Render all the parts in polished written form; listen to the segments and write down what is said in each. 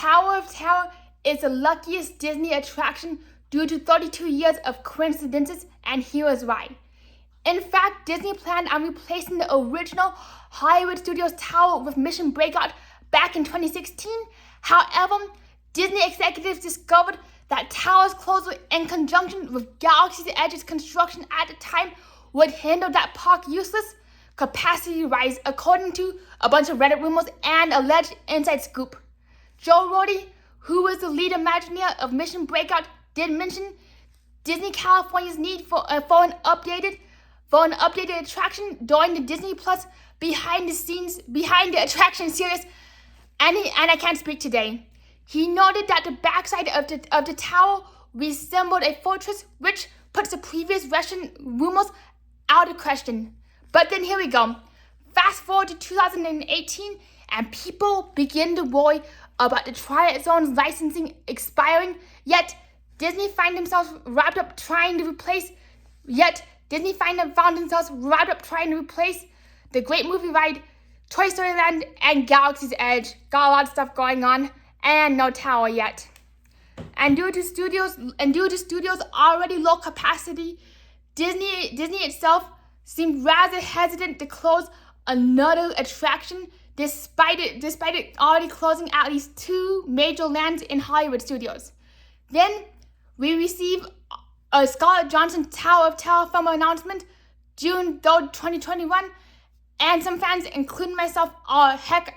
Tower of Terror is the luckiest Disney attraction due to 32 years of coincidences, and here is why. In fact, Disney planned on replacing the original Hollywood Studios tower with Mission Breakout back in 2016. However, Disney executives discovered that tower's closure in conjunction with Galaxy's Edge's construction at the time would hinder that park useless capacity rise, according to a bunch of Reddit rumors and alleged inside scoop. Joe Rohde, who was the lead Imagineer of Mission Breakout, did mention Disney California's need for an updated attraction during the Disney Plus behind the attraction series, and I can't speak today. He noted that the backside of the tower resembled a fortress, which puts the previous Russian rumors out of question. But then here we go. Fast forward to 2018, and people begin to worry about the Twilight Zone's licensing expiring, yet Disney found themselves wrapped up trying to replace the Great Movie Ride, Toy Story Land, and Galaxy's Edge. Got a lot of stuff going on, and no tower yet. And due to studios' already low capacity, Disney itself seemed rather hesitant to close another attraction, despite it already closing at least 2 major lands in Hollywood studios. Then we receive a Scarlett Johansson Tower of Terror film announcement, June 3rd, 2021, and some fans, including myself, are heck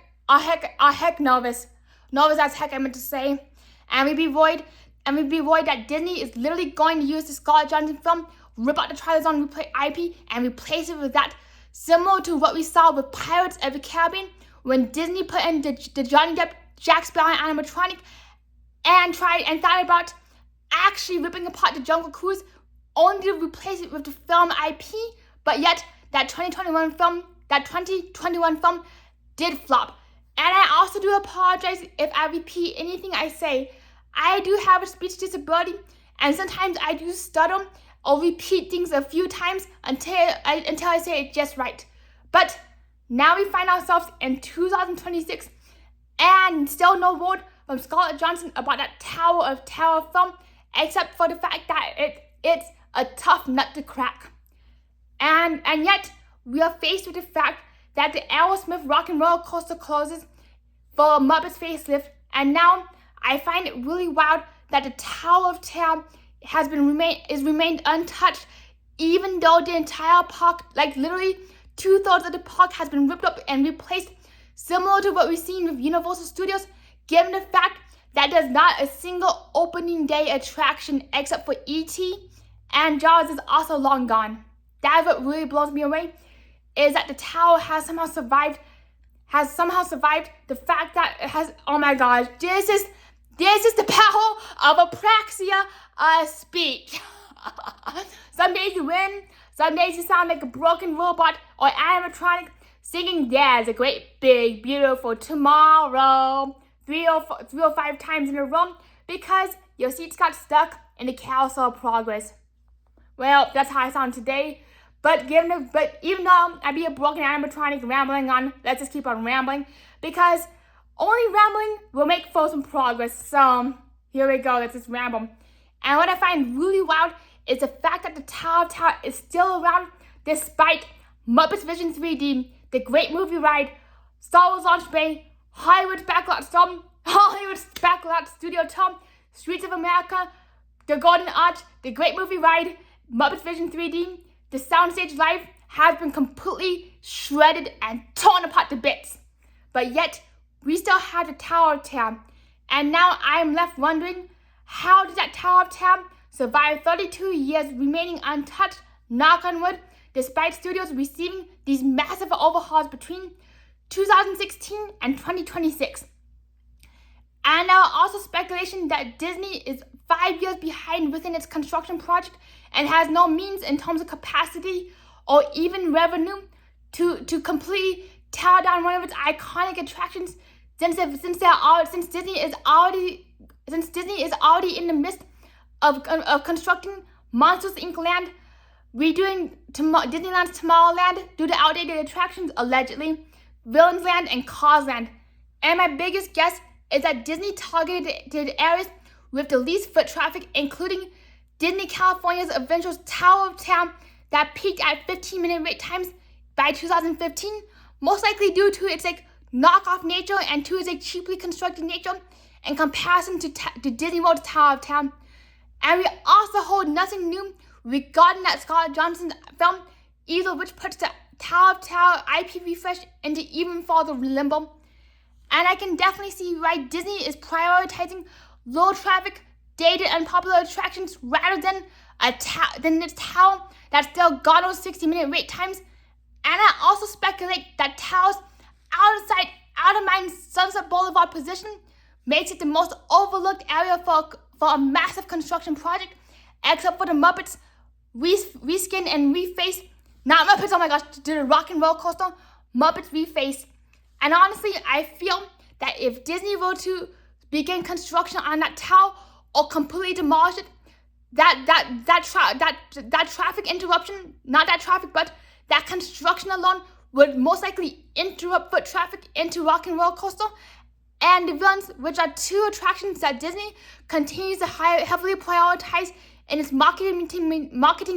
nervous as heck, I meant to say, and we'd be worried that Disney is literally going to use the Scarlett Johansson film, rip out the Twilight Zone IP, and replace it with that, similar to what we saw with Pirates of the Caribbean when Disney put in the Johnny Depp Jack Sparrow animatronic and thought about actually ripping apart the Jungle Cruise, only to replace it with the film IP, but yet that 2021 film did flop. And I also do apologize if I repeat anything I say. I do have a speech disability, and sometimes I do stutter or repeat things a few times until I say it just right. But now we find ourselves in 2026 and still no word from Scarlett Johansson about that Tower of Terror film, except for the fact that it's a tough nut to crack. And yet, we are faced with the fact that the Aerosmith Rock and Roller Coaster closes for a Muppets facelift, and now I find it really wild that the Tower of Terror remained untouched, even though the entire park, like literally 2/3 of the park, has been ripped up and replaced, similar to what we've seen with Universal Studios, given the fact that there's not a single opening day attraction except for E.T., and Jaws is also long gone. That's what really blows me away, is that the tower has somehow survived the fact that it has, oh my gosh, this is the power of apraxia speech. Some days you win, some days you sound like a broken robot or animatronic singing "There's a great big beautiful tomorrow" 3 or 5 times in a row because your seats got stuck in the carousel of progress. Well, that's how I sound today. But even though I be a broken animatronic rambling on, let's just keep on rambling, because only rambling will make for some progress. So here we go, let's just ramble. And what I find really wild is the fact that the Tower of Terror is still around despite Muppets Vision 3D, the Great Movie Ride, Star Wars Launch Bay, Hollywood's Backlot Studio Tour, Streets of America, the Golden Arch, the Great Movie Ride, Muppets Vision 3D, the Soundstage Live has been completely shredded and torn apart to bits. But yet, we still have the Tower of Terror. And now I am left wondering, how did that Tower of Terror survive 32 years remaining untouched, knock on wood, despite studios receiving these massive overhauls between 2016 and 2026? And now also speculation that Disney is 5 years behind within its construction project and has no means in terms of capacity or even revenue to completely tear down one of its iconic attractions since Disney is already in the midst of constructing Monsters Inc. Land, redoing Disneyland's Tomorrowland due to outdated attractions allegedly, Villains Land and Cars Land. And my biggest guess is that Disney targeted areas with the least foot traffic, including Disney California's Avengers Tower of Town that peaked at 15-minute wait times by 2015, most likely due to its knockoff nature and to its cheaply constructed nature in comparison to Disney World's Tower of Town. And we also hold nothing new regarding that Scarlett Johansson film, either which puts the Tower of Tower IP refresh into even further limbo. And I can definitely see why Disney is prioritizing low traffic, dated, and popular attractions rather than its tower that still garners 60-minute wait times. And I also speculate that Tower's out-of-mind Sunset Boulevard position makes it the most overlooked area for a massive construction project, except for the Muppets reskin and reface. Not Muppets, oh my gosh, the Rock and Roll Coaster, Muppets reface. And honestly, I feel that if Disney were to begin construction on that tower or completely demolish it, that traffic interruption, not that traffic, but that construction alone would most likely interrupt foot traffic into Rock and Roller Coaster and the Villains, which are two attractions that Disney continues to heavily prioritize in its marketing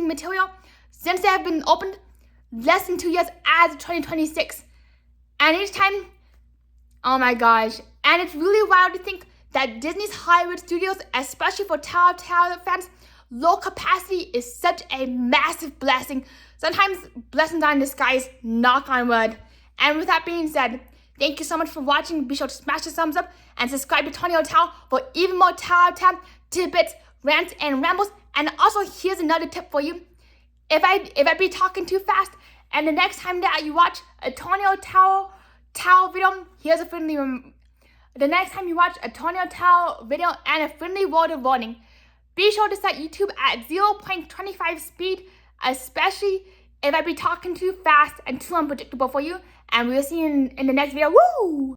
material since they have been opened less than 2 years as 2026. And each time, oh my gosh, and it's really wild to think that Disney's Hollywood studios, especially for Tower of Terror fans, low capacity is such a massive blessing. Sometimes blessings are in disguise, knock on wood. And with that being said, thank you so much for watching. Be sure to smash the thumbs up and subscribe to Tony Hotel for even more Tower of Terror tidbits, rants, and rambles. And also, here's another tip for you. If I be talking too fast, and the next time that you watch a Tonio Tower video, here's a friendly the next time you watch a Tonio Tower video and a friendly word of warning, be sure to set YouTube at 0.25 speed, especially if I be talking too fast and too unpredictable for you. And we'll see you in the next video. Woo!